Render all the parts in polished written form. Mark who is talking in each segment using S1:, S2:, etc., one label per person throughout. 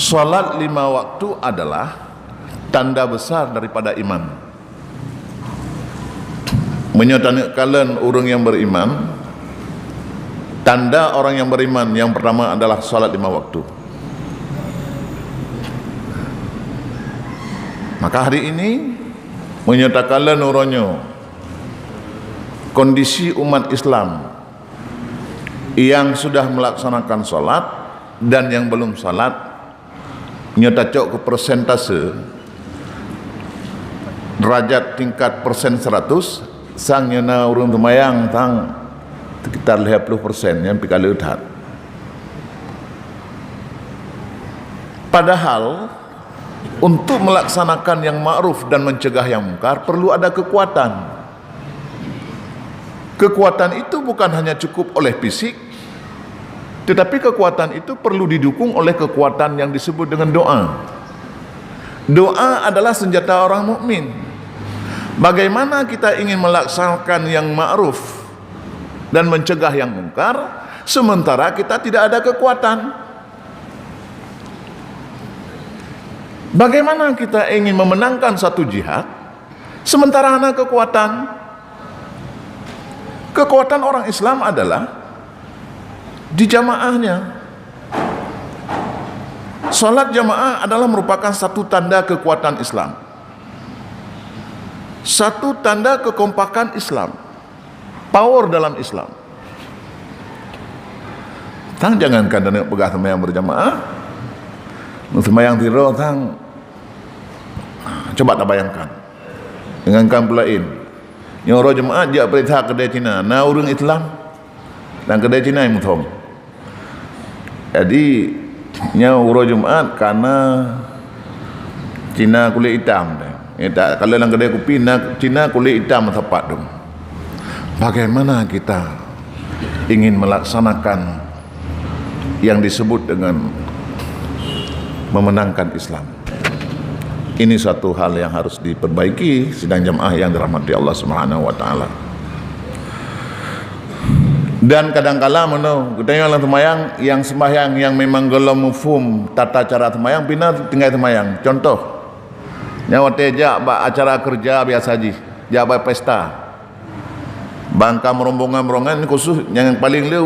S1: Salat 5 waktu adalah tanda besar daripada iman. Menyatakan orang yang beriman, tanda orang yang beriman yang pertama adalah salat 5 waktu. Maka hari ini menyatakan orangnya kondisi umat Islam yang sudah melaksanakan salat dan yang belum salat nyata cok ke persentase derajat tingkat persen 100 sang nyana urang temayang tang sekitar 50% yang pikal leuthat. Padahal untuk melaksanakan yang ma'ruf dan mencegah yang mungkar perlu ada kekuatan. Kekuatan itu bukan hanya cukup oleh fisik, tetapi kekuatan itu perlu didukung oleh kekuatan yang disebut dengan doa. Doa adalah senjata orang mukmin. Bagaimana kita ingin melaksanakan yang ma'ruf dan mencegah yang mungkar sementara kita tidak ada kekuatan? Bagaimana kita ingin memenangkan satu jihad sementara ada kekuatan? Kekuatan orang Islam adalah di jamaahnya. Salat jamaah adalah merupakan satu tanda kekuatan Islam, satu tanda kekompakan Islam, power dalam Islam. Tang jangankan dan pegah sembahyang berjamaah, sembahyang tidur tang, coba tak bayangkan dengan kan pulain yang orang jemaah dia perintah kedai Cina na urang Islam dan kedai Cina yang muthom. Jadi nya urang Jumaat karena Cina kulit hitam. Tak kalau dalam kedai kopi nak Cina kulit hitam tepat tu. Bagaimana kita ingin melaksanakan yang disebut dengan memenangkan Islam? Ini suatu hal yang harus diperbaiki sidang jamaah yang dirahmati Allah Subhanahu wa taala. Dan kadang-kala kita yang semayang yang sembahyang yang memang gelom mufhum tata cara semayang pina tinggal semayang. Contoh nyawa tejak ba acara kerja biasa haji, jabat pesta. Bangka merombongan-merombongan khusus yang paling le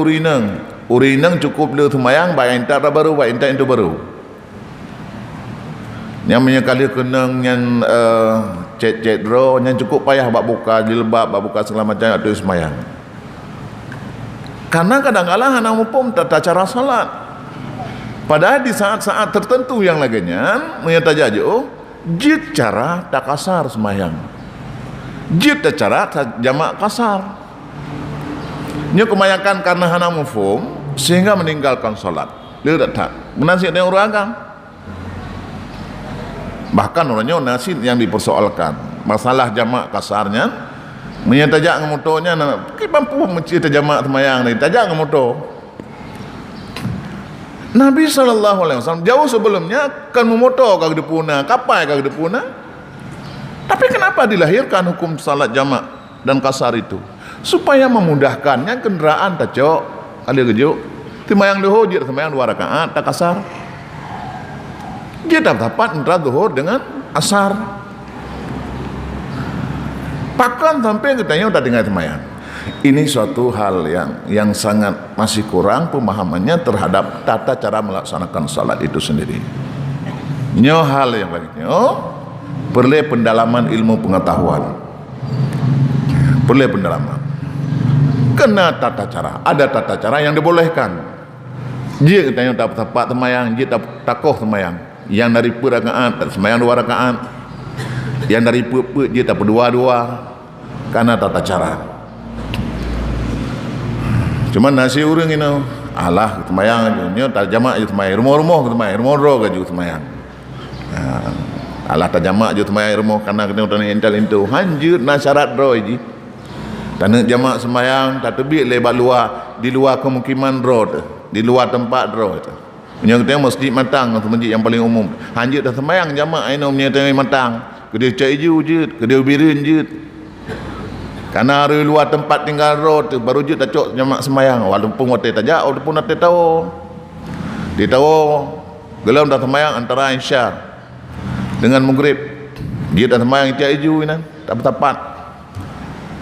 S1: urinang cukup le semayang ba entar baru ba entar itu baru. Yang menyekali kenang yang cek draw yang cukup payah bak buka jilbab bak buka segala macam itu semayang. Karena kadang-kadang hana mumpum tata cara salat. Padahal di saat-saat tertentu yang laginya menyata jajo jid cara tak kasar semayang, jid cara jamak kasar. Nya kebanyakan karena hana mumpum sehingga meninggalkan salat. Dia tak menasih dengan orang agama. Bahkan orangnya nasi yang dipersoalkan masalah jamak kasarnya menyatajak ngemotonya mampu mencita jamak semayang ni tajak ngemoto. Nabi SAW jauh sebelumnya kan memoto kag depuna kapai kag depuna, tapi kenapa dilahirkan hukum salat jamak dan kasar itu? Supaya memudahkannya kendaraan tajok kali gejuk semayang duhur dia semayang 2 rakaat tak kasar. Dia dapat antara zuhur dengan asar. Bahkan sampai katanya udah tinggal semayang. Ini suatu hal yang sangat masih kurang pemahamannya terhadap tata cara melaksanakan salat itu sendiri. Nyo hal yang lainnya perlu pendalaman ilmu pengetahuan. Perlu pendalaman. Kena tata cara. Ada tata cara yang dibolehkan. Dia katanya dapat tepat semayang, dia takoh semayang. Yang dari rakaat semayang 2 rakaat, yang dari dia tak berdua-dua karena tata cara. Cuma nasi urang ini alah semayang aja tak jamak je semayang rumah-rumah semayang rumah-rumah gaji semayang alah tak jamak je semayang rumah karena kena utang ental itu hanjut na syarat ro ji tanah jamak semayang tak tebik lebar luar di luar kemukiman road di luar tempat road. Yang kita masjid matang atau masjid yang paling umum. Hanjut dah semayang jamak aino menyatakan matang. Kedai cai jut, kedai birin jut. Karena hari luar tempat tinggal road baru jut tak cok jamak semayang. Walaupun hotel tajak, walaupun hotel tahu. Dia tahu gelam dah semayang antara Isya dengan Maghrib. Dia dah semayang tiap hiju ini tak bertepat.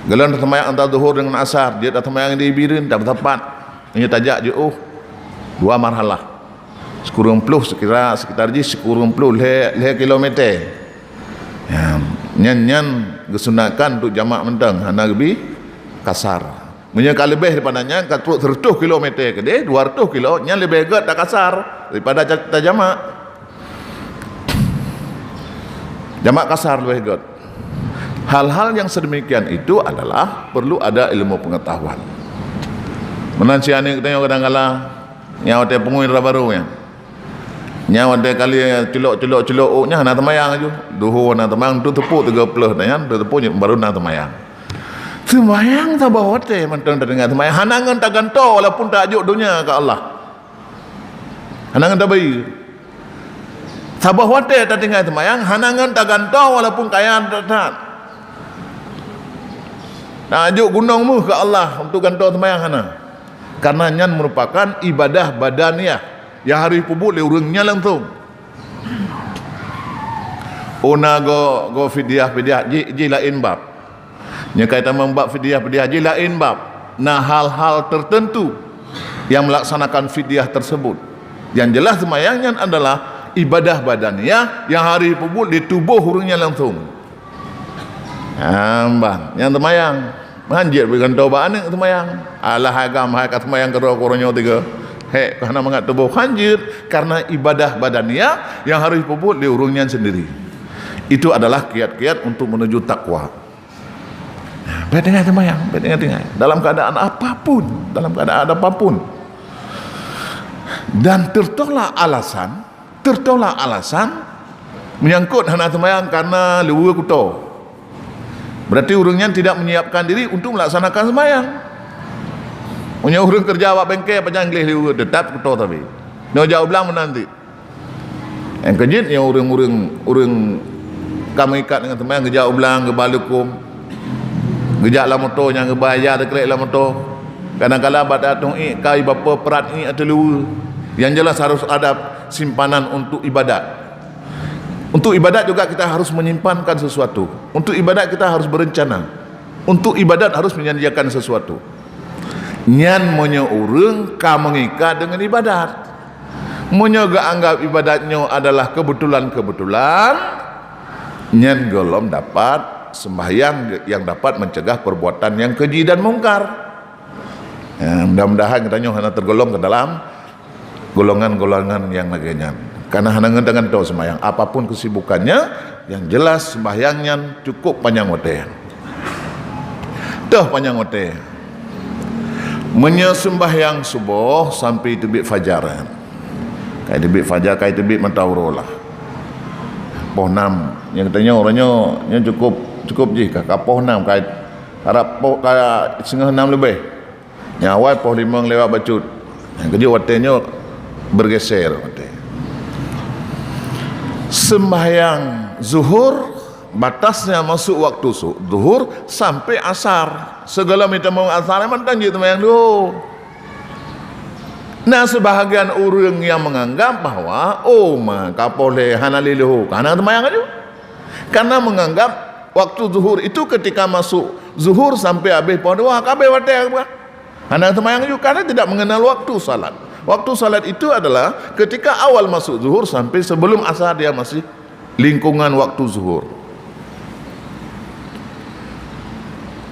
S1: Gelam dah semayang antara Zuhur dengan Asar, dia dah semayang di Ibirin tak bertepat. Ini tajak je 2 marhalah. Sekurang puluh sekitar je sekurang puluh leh kilometer. Ya, nyan kesunakan untuk jamak mentang hana lebih kasar. Menyangka lebih daripadanya kat 100 kilometer ke dia 200 kilo nyan lebih agak tak kasar daripada tak jamak. Jamak kasar lebih agak. Hal-hal yang sedemikian itu adalah perlu ada ilmu pengetahuan. Menansiani kita kadang-kadang nyawa te pengui baru ya. Nyawa te kali celok nya nak temayang aju. Duhur nak temayang tu tepuk 30 dan tu tepuk baru nak temayang. Temayang tak bawa te mentang dengar temayang hanangan tak ganto walaupun tak ajuk dunia ke Allah. Hanangan tak bayi. Sabah wate tak tinggal temayang hanangan tak ganto walaupun kaya tak. Nak ajuk gunungmu ke Allah untuk ganto temayang hana. Karena nyan merupakan ibadah badaniah yang hari pubuk le urangnya langsung. Ona go fidyah ji lain bab. Nya kaitan membab fidyah ji lain bab. Nah hal-hal tertentu yang melaksanakan fidyah tersebut. Yang jelas semayangnya adalah ibadah badaniah yang hari pubuk di tubuh urangnya langsung. Bang, yang temayang manjir berikan taubat ni temayang. Alah agam hai kat temayang koro-koronyo 3. Kerana mengat tubuh hanjir karena ibadah badaniah yang harus puput di urungnya sendiri. Itu adalah kiat-kiat untuk menuju takwa. Baik temayang, dalam keadaan apapun, dan tertolak alasan menyangkut hana temayang karena lewa kuto. Berarti urungnya tidak menyiapkan diri untuk melaksanakan semayang. Punya orang kerja awak bengkel panjang English dia tetap kuto tapi. No jauh belang menanti. Yang kejit yang orang kami ikat dengan teman kerja belang ke balukum. Gejak lah motor yang kebayar terkelek lah motor. Kadang-kadang pada atung kai bapa perat atau luar. Yang jelas harus ada simpanan untuk ibadat. Untuk ibadat juga kita harus menyimpankan sesuatu. Untuk ibadat kita harus berencana. Untuk ibadat harus menyediakan sesuatu. Nyan monya urang ka mengikat dengan ibadat. Monya ga anggap ibadatnya adalah kebetulan-kebetulan. Nyan golom dapat sembahyang yang dapat mencegah perbuatan yang keji dan mungkar. Ya, mudah-mudahan kita hanya tergolong ke dalam golongan-golongan yang lainnya. Karena hanangan dengan tahu sembahyang apapun kesibukannya, yang jelas sembahyangnya cukup panjang ote. Dah panjang ote. Menyembahyang subuh sampai terbit fajar. Kai terbit fajar, kai terbit matahari lah. Poh 6 yang katanya orangnya yang cukup je kakak poh 6 kai harap poh kaya setengah 6 lebih. Yang awal poh 5 lewat bacut. Yang kerja watenya bergeser wate. Sembahyang zuhur batasnya masuk waktu zuhur sampai asar. Segala macam asar memang tanjik sembahyang dulu. Nah sebahagian orang yang menganggap bahawa maka boleh hanaliluhu karena sembahyang aja. Karena menganggap waktu zuhur itu ketika masuk zuhur sampai habis pon 2 kabeh wate apa. Hana sembahyang juga karena tidak mengenal waktu salat. Waktu salat itu adalah ketika awal masuk zuhur sampai sebelum asar dia masih lingkungan waktu zuhur.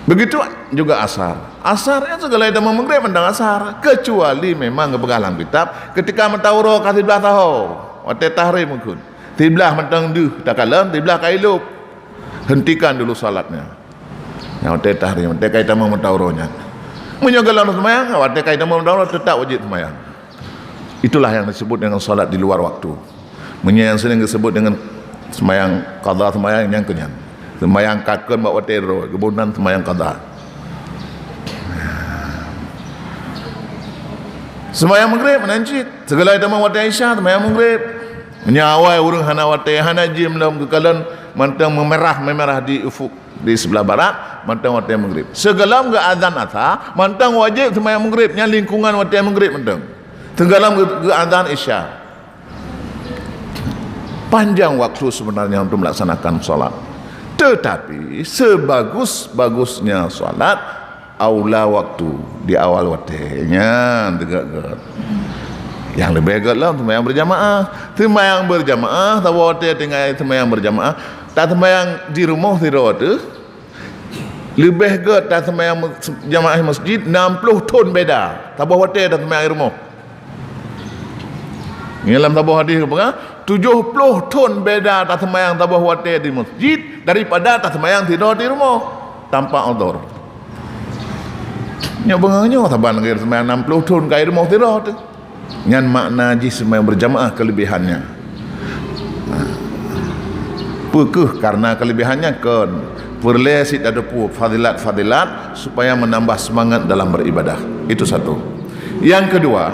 S1: Begitu juga asar. Asarnya segala itu menggre tentang asar, kecuali memang kepegalan kitab ketika mentawro kasih belah tahu. Waktu tahrim mungkin. Tiblah mentang duh tak kalam, tiblah kailuk. Hentikan dulu salatnya. Yang waktu tahrim, waktu kaitan mentawronya. Menyogalan semayang, waktu kaitan mentawro tetap wajib semayang. Itulah yang disebut dengan salat di luar waktu. Yang sering disebut dengan semayang qadha, semayang yang kenyang. Semayang kakun bawa tero, kemudian semayang qadha. Semayang maghrib menancit. Segala itu mawati Aisyah semayang maghrib. Menyawai urang hana wati hana jim dalam kekalan mantang memerah di ufuk di sebelah barat mantang wati maghrib. Segala enggak azan asar mantang wajib semayang maghrib nya lingkungan wati maghrib mantang. Tenggalam ke azan Isya. Panjang waktu sebenarnya untuk melaksanakan solat. Tetapi sebagus-bagusnya solat, aula waktu di awal waktunya tegak-tegak. Yang lebih agak lah sembahyang berjamaah. Sembahyang berjamaah, tahu waktu tinggal sembahyang berjamaah. Tak sembahyang di rumah tidak ada. Lebih agak tak sembahyang jamaah masjid 60 ton beda. Tahu waktu tak sembahyang di rumah. Dalam tabah hadis apa? 70 ton beda tak sembahyang tabah waktu di masjid daripada tak sembahyang tidur di rumah tanpa udhur. Nya bengahnya taban ngir sembahyang 60 ton kai rumah tidur tu. Ngan makna ji sembahyang berjamaah kelebihannya. Pekeh karena kelebihannya kan perlesit ada pu fadilat supaya menambah semangat dalam beribadah. Itu satu. Yang kedua,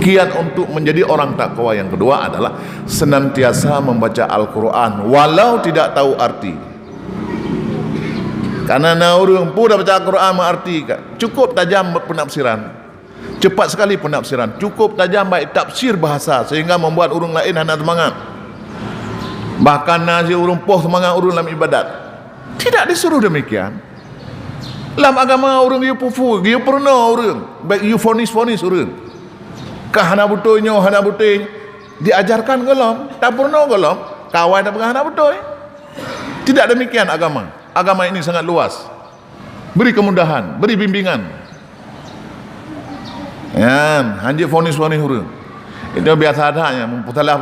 S1: kiat untuk menjadi orang takwa yang kedua adalah senantiasa membaca Al-Quran walau tidak tahu arti. Karena orang pun dah baca Al-Quran mengerti, cukup tajam penafsiran, cepat sekali penafsiran, cukup tajam baik tafsir bahasa sehingga membuat orang lain hana semangat. Bahkan nasi orang poh semangat orang dalam ibadat. Tidak disuruh demikian. Dalam agama orang dia pufu, dia pernah orang baik you fonis orang. Kah hana betul hana betul diajarkan gelom, tak pernah gelom, kawan tak pernah hana betul. Tidak demikian agama. Agama ini sangat luas. Beri kemudahan, beri bimbingan. Ya, hanjir fonis orang. Itu biasa adanya, putalah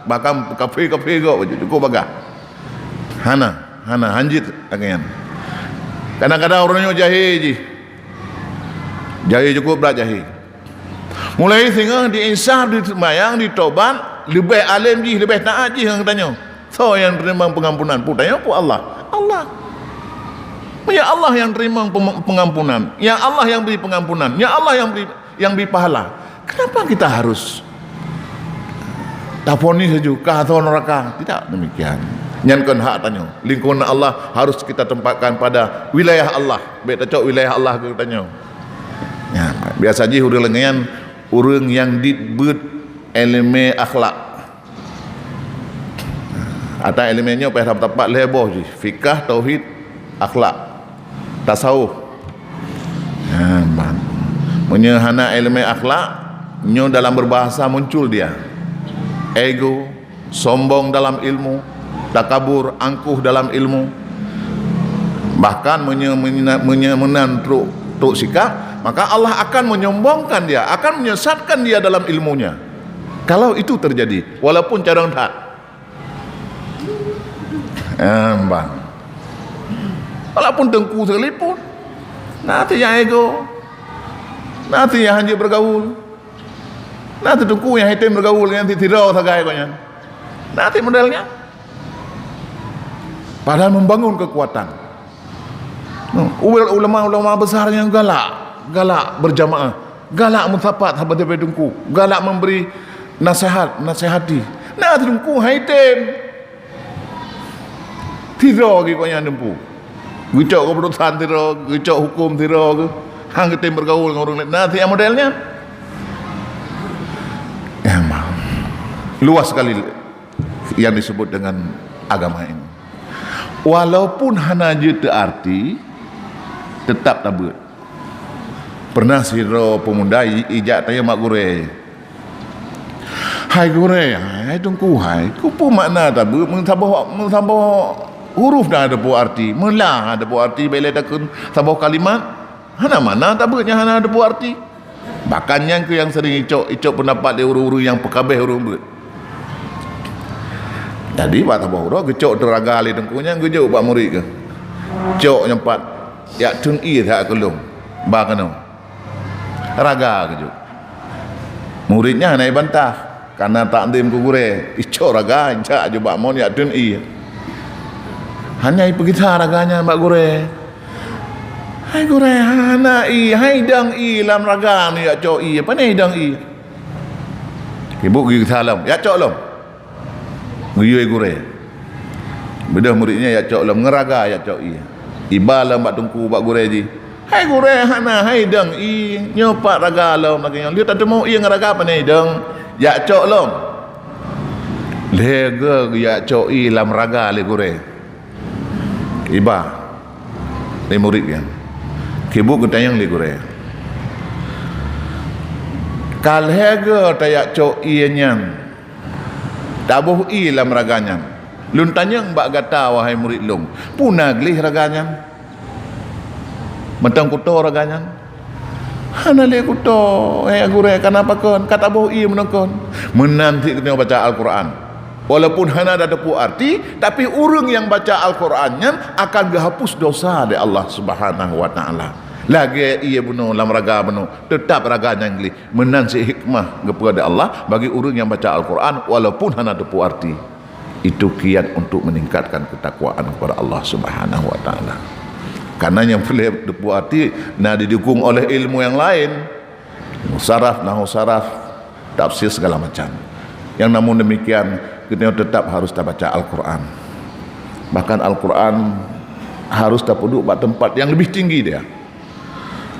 S1: bahkan kafe kok cukup bagah. Hana hanjir akan. Kadang-kadang orangnya jahil cukup berat jahil. Mulai sehingga diinsaf, di sembahyang, di tobat, lebih alim ji, lebih taat ji yang tanya. So yang terima pengampunan pun tanya pun Allah. Ya Allah yang terima pengampunan. Ya Allah yang beri pengampunan. Ya Allah yang beri pahala. Kenapa kita harus taponi saja atau neraka? Tidak demikian. Nyankan hak tanya. Lingkungan Allah harus kita tempatkan pada wilayah Allah. Baik tak wilayah Allah kita tanya. Ya, biasa je orang lengan orang yang dibut elemen akhlak. Atau elemennya pada tempat leboh je. Fikah, tauhid, akhlak, tasawuf. Menyehana elemen akhlak, nyo dalam berbahasa muncul dia. Ego, sombong dalam ilmu, takabur, angkuh dalam ilmu. Bahkan menan truk sikap, maka Allah akan menyombongkan dia, akan menyesatkan dia dalam ilmunya. Kalau itu terjadi, walaupun cadang tak. Walaupun tengku sekalipun, nanti yang ego, nanti yang hanya bergaul, nanti tengku yang hitam bergaul, nanti tidak sagai konya, nanti modelnya. Padahal membangun kekuatan. Ulama-ulama besar yang galak berjamaah, galak mensapat sahabat tengku, galak memberi nasihati. Nanti tengku hitam. Tidak lagi kau yang nempu. Gicok keputusan tidak, gicok hukum tidak. Hang kita bergaul dengan orang lain. Nanti yang modelnya emang luas sekali yang disebut dengan agama ini. Walaupun hana je arti, tetap tabut. Pernah siro pemuda ijak tanya mak gure. Hai gure, hai tungku hai. Kupu makna tabut mentabah huruf dah ada buat arti, melah ada buat arti, bila takun sabah kalimat, hana mana tabutnya hana ada buat arti. Bahkan yang sering icok pendapat dia uru-uru yang pekabeh urung buat. Jadi buat sabah huruf, gecok teraga ali tengkunya, gecok buat murid ke. Cok nyempat, ya tun i tak kelung, bahkan raga gecok. Muridnya naik bantah, karena tak andim kugure, icok raga, inca je buat mon ya tun i. Hanya pergi raganya Mbak Gure. Hai Gure, hana i, hai dang i lam raga ni ya cok i. Apa ni dang i? Ibu pergi salam, ya cok lom. Nguyui Gure. Bedah muridnya ya cok lom ngeraga ya cok i. Iba lam Mbak Tungku Mbak Gure ji. Hai Gure, hana hai dang i nyopak raga lom lagi. Dia tak mau i ngeraga apa ni dang? Ya cok lom. lega ya coi lam raga le gore iba le murid kan kibu ketayang le gore kal hega tayak coi nyang tabuh i lam raganya lun tanyang bak gata wahai murid long puna glih raganya mentang kuto raganya hana le kuto gore kenapa kon kata boh i menongkon menanti kita baca Al-Quran. Walaupun hana ada tepu arti, tapi orang yang baca Al-Qurannya akan gahapus dosa dari Allah Subhanahu wa taala. Lagi ia bunuh lam raga bunuh, tetap raganya ngli menansi hikmah kepada Allah bagi orang yang baca Al-Quran walaupun hana tepu arti. Itu kiat untuk meningkatkan ketakwaan kepada Allah Subhanahu wa taala. Karena yang boleh tepu arti nah didukung oleh ilmu yang lain, saraf, nahu saraf, tafsir segala macam. Yang namun demikian kita tetap harus baca Al-Quran. Bahkan Al-Quran harus duduk pada tempat yang lebih tinggi dia.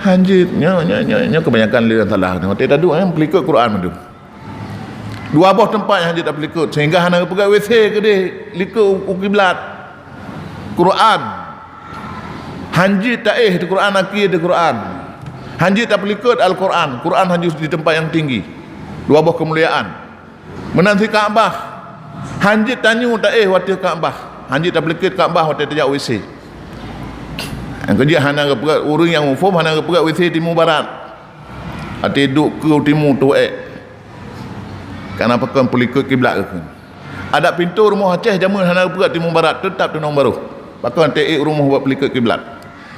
S1: Hanjitnya kebanyakan lihat salah. Tidak duduk yang pelikut Quran itu. Dua buah tempat yang hanjit tak pelikut sehingga hana pergi WC ke dia likut kiblat Quran. Hanjit tak di Quran aki di Quran. Hanjit tak pelikut Al-Quran. Quran hanjit di tempat yang tinggi. Dua buah kemuliaan. Menanti Kaabah. Hanjit tanya tak waktu Kaabah. Hanjit tak pelikut Kaabah waktu tajak WC. Yang kerja hana kepegat orang yang mufum hana kepegat WC timur barat. Hati duduk ke timur tu Karena pakai pelikut kiblat ke. Ada pintu rumah Aceh jamun hana kepegat timur barat tetap tunang baru. Pakai TE rumah buat pelikut kiblat.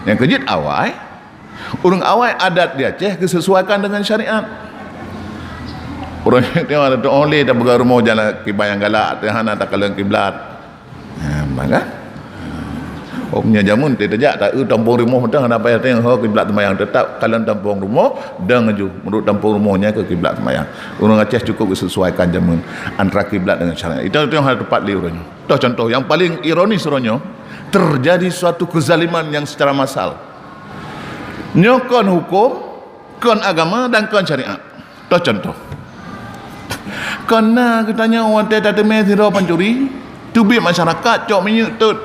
S1: Yang kerja awal orang awal adat di Aceh kesesuaikan dengan syariat. Orang yang tengok ada tu oleh dah bergaul rumah jalan kibayang galak hana tak kalang kiblat. Maka punya jamun tidak tak tampung rumah dah ada payah tengok kiblat semayang tetap kalang tampung rumah dah ngaju menurut tampung rumahnya ke kiblat semayang. Orang Aceh cukup sesuaikan jamun antara kiblat dengan syariat. Itu yang harus tepat li orangnya. Contoh yang paling ironis orangnya terjadi suatu kezaliman yang secara massal. Nyokon hukum, kon agama dan kon syariat. Contoh. Karena katanya orang tak meziro pencuri, tubi masyarakat cok minyak tut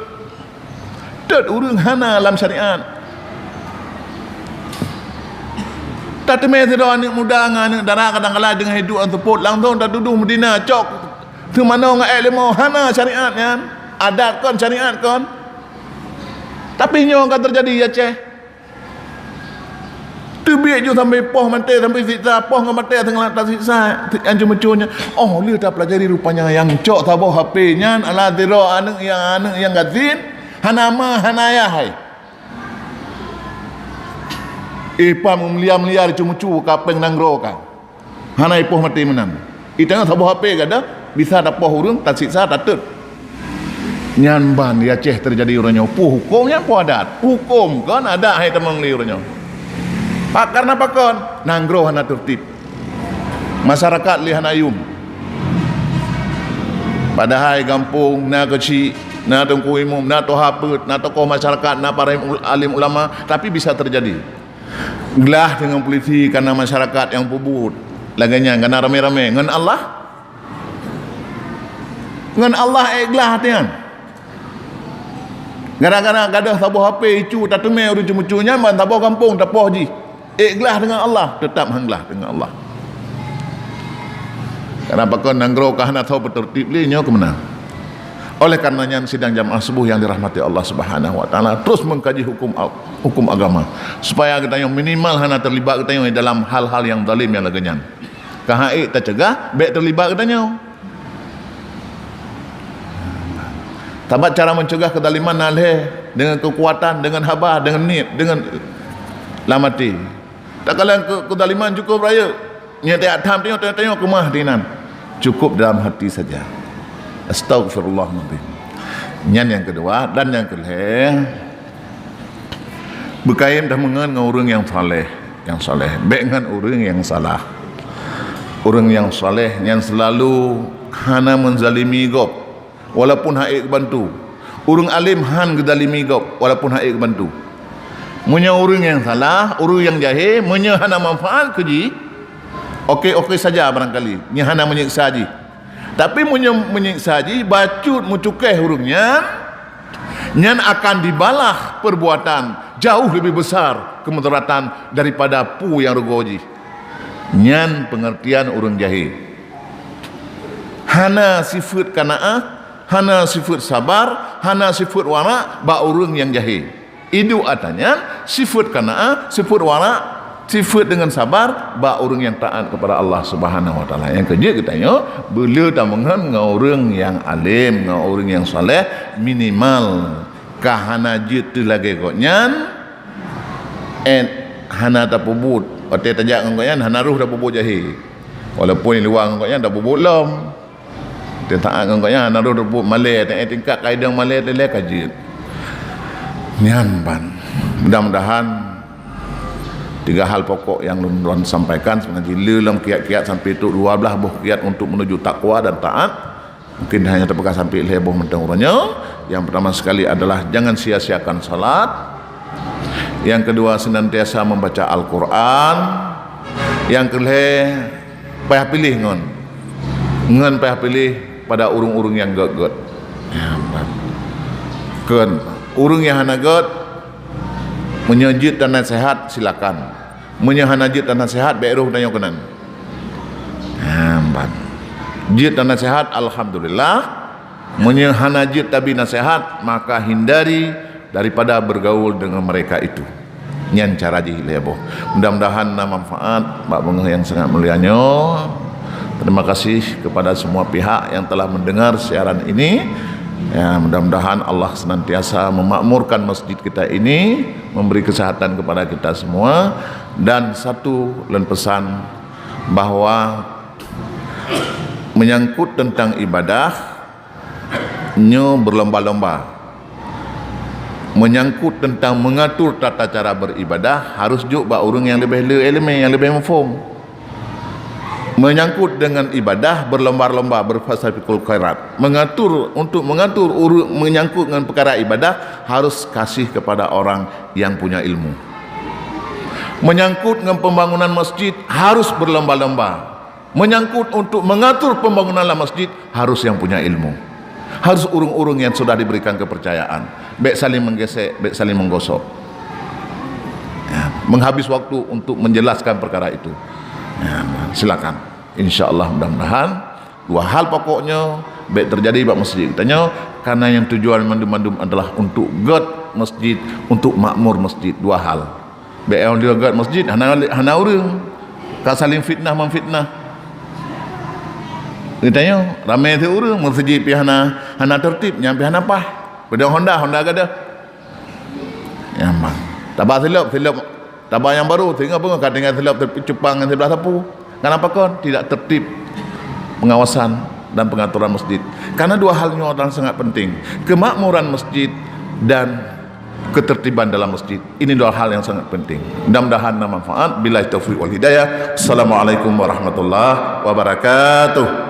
S1: urang hana dalam syariat. Tak meziro anak muda anak darah kadang-kadang dengan hidup anteput langsung tak duduk Medina cok tu mana ngak ilmu hana syariat kan, adat kon syariat kon. Tapi nyo akan terjadi ya Aceh. Tu biar je sampai poh mati sampai siksa poh dengan mati tengah tak siksa yang cuma-cumanya oh dia tak pelajari rupanya yang cok tabah HP-nya ala dira anak yang gazin hanama hanaya hai ipam meliar cuma-cu kapeng nanggro kan hanai poh mati menang itang tabah HP kada bisa dapat hurung tak siksa tak tut nyan ban di Aceh terjadi orangnya hukumnya adat hukum kan ada hai temang li orangnya. Pak karena pakon nanggro hana tertib masyarakat lihan ayum padahal kampung na kecil na tengku imum na tohaput na tokoh masyarakat na para alim ulama tapi bisa terjadi gelah dengan polisi karena masyarakat yang pubut laganya karena rame-rame ngan Allah gelah hatian gara-gara gadah tabuh HP itu tak temui orang cuma-cumanya man tabuh kampung tabuh ji ikhlas dengan Allah tetap hanglah dengan Allah. Kenapa kau nanggro kah nak tahu bertertib linya ke mana? Oleh karenanya sidang jamaah subuh yang dirahmati Allah Subhanahu wa taala terus mengkaji hukum agama supaya kita yang minimal hana terlibat kita yang dalam hal-hal yang zalim yang lagenyan. Kahai tak cegah baik terlibat kita nyo. Tabat cara mencegah kedaliman naleh dengan kekuatan, dengan habah, dengan niat, dengan lamati. Tak kalah kedaliman cukup raya. Nyata atam tengok kemah dinan. Cukup dalam hati saja. Astagfirullahaladzim. Yang kedua dan yang ketiga berkait dah mengen dengan orang yang soleh, baik dengan orang yang salah. Orang yang soleh yang selalu hana menzalimi gop walaupun hak bantu. Orang alim han gezalimi gop walaupun hak bantu. Munya orang yang salah, orang yang jahil, munya hana manfaat keji. Okey saja barangkali. Nya hana menyiksa ji. Tapi menyiksa haji bacut mucukai hurungnya, nyan akan dibalah perbuatan jauh lebih besar kemudaratan daripada pu yang rugoji. Nyan pengertian urang jahil. Hana sifat kana'ah, hana sifat sabar, hana sifat wara ba urang yang jahil. Itu artinya sifat kana'ah, sifat wara, sifat dengan sabar ba orang yang taat kepada Allah Subhanahu wa taala. Yang kerja katanya beliau tamangan ngau orang yang alim, ngau orang yang soleh minimal kahana jitu lagi koknyan hana ta pubut ote tajak ngoknyan hana ruh dah pubut jahi. Walaupun luang ngoknyan dah pubut lom. Dia taat ngoknyan hana ruh dah pubut malai tingkat kaedah malai lele kajit. Nyan ban. Mudah-mudahan 3 hal pokok yang Tuan sampaikan sebenarnya dalam kiat-kiat sampai itu 12 buah kiat untuk menuju takwa dan taat. Mungkin hanya terpegang sampai leboh mentang orangnya. Yang pertama sekali adalah jangan sia-siakan salat. Yang kedua senantiasa membaca Al-Quran. Yang kedua payah pilih ngon payah pilih pada urung-urung yang god-god. Kan urung yang hana god menyajid dan nasihat silakan. Menyahanajid dan nasihat baik roh dan yang kenan. Jid dan nasihat alhamdulillah. Menyahanajid tapi nasihat maka hindari daripada bergaul dengan mereka itu. Nyan cara jihileboh. Mudah-mudahan manfaat Pak Bengah yang sangat mulianya. Terima kasih kepada semua pihak yang telah mendengar siaran ini. Ya, mudah-mudahan Allah senantiasa memakmurkan masjid kita ini, memberi kesehatan kepada kita semua. Dan satu pesan bahwa menyangkut tentang ibadah nyo berlomba-lomba, menyangkut tentang mengatur tata cara beribadah harus juga orang yang lebih elemen, yang lebih mafhum. Menyangkut dengan ibadah berlomba-lomba berfasafikul khairat, menyangkut dengan perkara ibadah harus kasih kepada orang yang punya ilmu. Menyangkut dengan pembangunan masjid harus berlomba-lomba. Menyangkut untuk mengatur pembangunan masjid harus yang punya ilmu. Harus urung-urung yang sudah diberikan kepercayaan. Baik saling menggesek, baik saling menggosok. Ya, menghabis waktu untuk menjelaskan perkara itu. Ya, silakan. InsyaAllah mudah-mudahan 2 hal pokoknya baik terjadi pada masjid katanya, karena yang tujuan mandum-mandum adalah untuk god masjid, untuk makmur masjid. 2 hal. Baik yang dia god masjid hana urang ka saling fitnah memfitnah. Katanya ramai tu urang masjid pi hana tertib nyampe hana pah. Pada Honda gadah. Ya mah. Tabah silap tabah yang baru tengok pun kat dengan silap tercupang dengan sebelah sapu. Kenapa kon tidak tertib pengawasan dan pengaturan masjid? Karena 2 hal ini adalah sangat penting. Kemakmuran masjid dan ketertiban dalam masjid. Ini 2 hal yang sangat penting. Mudah-mudahan manfaat. Billahi taufiq wal hidayah. Assalamualaikum warahmatullahi wabarakatuh.